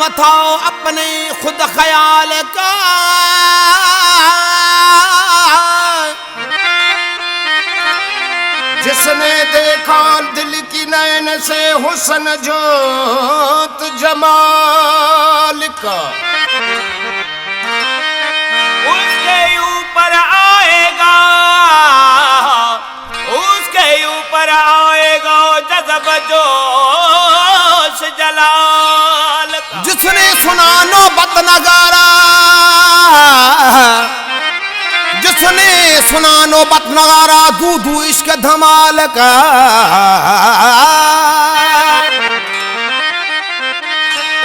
मथाओ अपने खुद ख्याल का, जिसने देखा दिल की नैन से हुस्न जोत जमाल का, उसके ऊपर आएगा, उसके ऊपर आएगा जज़ब जोश जलाल का। जिसने सुना नौबत नगारा, जिसने सुना नौबत नगारा दूधू इश्क धमाल का,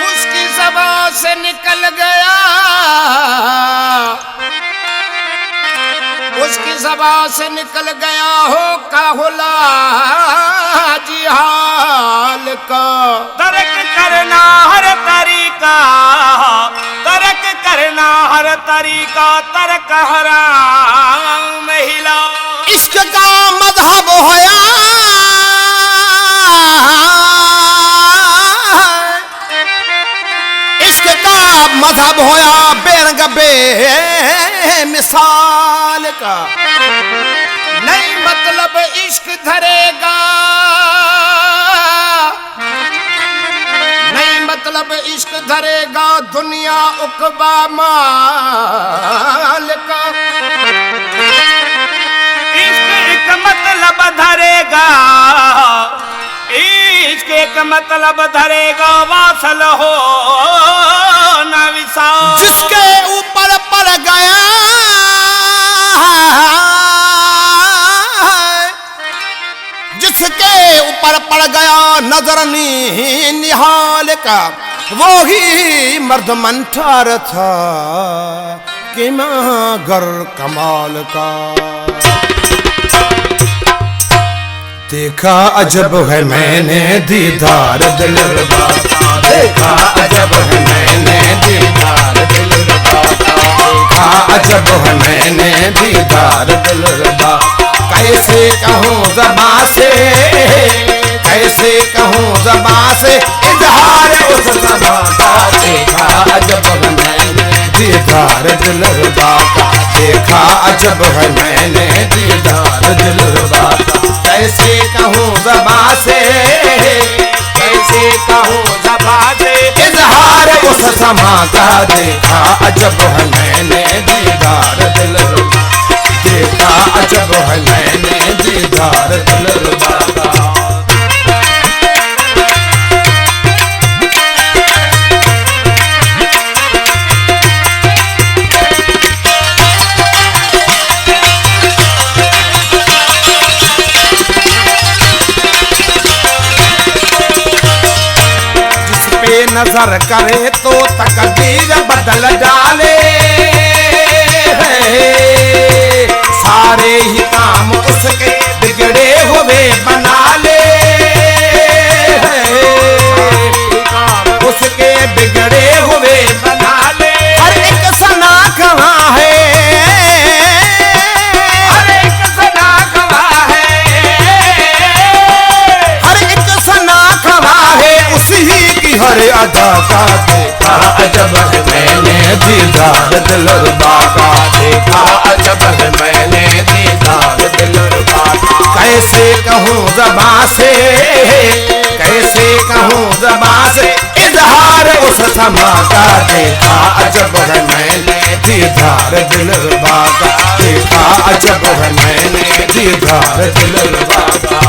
उसकी ज़बान से निकल गया, उसकी ज़बान से निकल गया हो काहुला जिहाल का। तर्क करना हर तरीका, तर्क करना हर तरीका, तर्क हराम महिला। इश्क का मजहब होया, इश्क का मजहब होया बेरंग बे मिसाल का। नहीं मतलब इश्क धरेगा, नहीं मतलब इश्क धरेगा दुनिया उकबा माल का। इश्क एक मतलब धरेगा, इश्क एक मतलब धरेगा वासल हो न विसाल। जिसके ऊपर पड़ गया, जिसके ऊपर पड़ गया नजर निहाल का, वो ही मर्द मंठार था कि मगर कमाल का। देखा अजब है मैंने दीदार दिलरुबा का, देखा अजब है मैंने दीदार दिलरुबा का, देखा अजब है मैंने दीदार दिलरुबा। कैसे कहूँ ज़बां से, कैसे कहूँ ज़बां से इज़हार उस ज़बां का। देखा अजब है मैंने दीदार दिलरुबा का, देखा अजब है मैंने दीदार दिलरुबा का। कैसे कहूँ ज़बां से, कैसे कहूँ ज़बां से इज़हार उस समा का। देखा अजब है मैंने दीदार दिलरुबा, देखा अजब है मैंने दीदार दिलरुबा का। नजर करे तो तकदीर बदल डाले, सारे ही काम उसके बिगड़े हुए बना ले, उसके बिगड़े हुए बना ले। हर एक सना कहाँ है, हर एक सना कहाँ है, हर एक सना कहाँ है उसी की हर अदा का। देखा अजब है मैंने दीदार दिलरुबा का, देखा अजब है मैंने दीदार दिलरुबा का। कैसे कहूँ ज़बां से, कैसे कहूँ ज़बां से इज़हार उस समा का। देखा अजब है मैंने दीदार दिलरुबा का, देखा अजब है मैंने दीदार दिलरुबा का।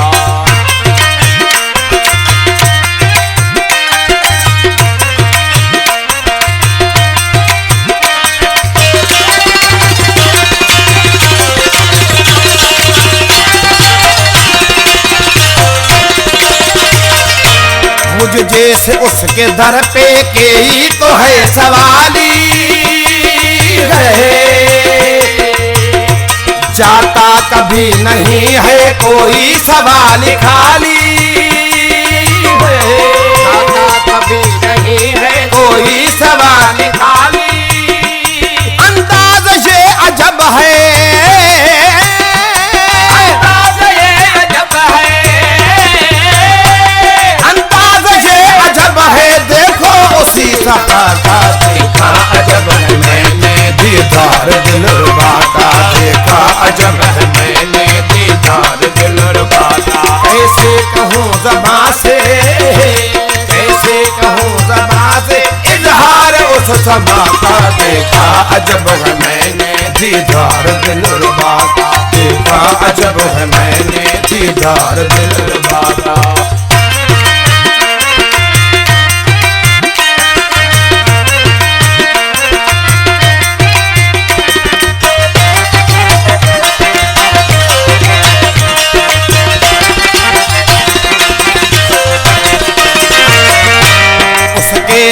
मुझ जैसे उसके दर पे के ही तो है सवाली है, जाता कभी नहीं है कोई सवाल खाली है, जाता कभी नहीं है कोई सवाल खाली। अंदाज ये अजब है, ज़बां से, कैसे कहूँ ज़बां से इजहार उस समा का। देखा अजब है मैंने दीदार दिलरुबा का, देखा अजब है मैंने दीदार दिलरुबा का।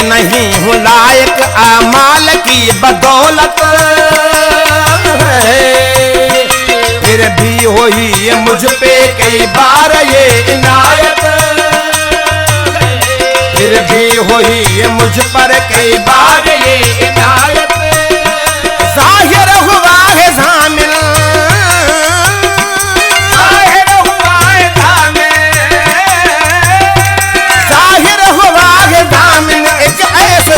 नहीं हूँ लायक आमाल की बदौलत है, फिर भी हुई ये मुझ पे कई बार ये इनायत, फिर भी हुई ये मुझ पर कई बार ये इनायत। जाहिर हुआ है ज़ामिल, जाहिर हुआ है ज़ामिल, जाहिर हुआ है ज़ामिल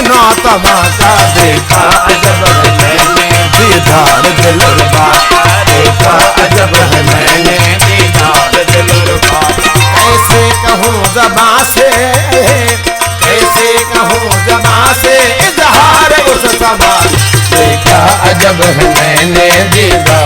नातमा का। देखा अजब है मैंने दीदार दिलरुबा का, देखा अजब है मैंने दीदार दिलरुबा का। कैसे कहूँ ज़बां से, कैसे कहूँ ज़बां से इजहार उस समा। देखा अजब है मैंने दीदार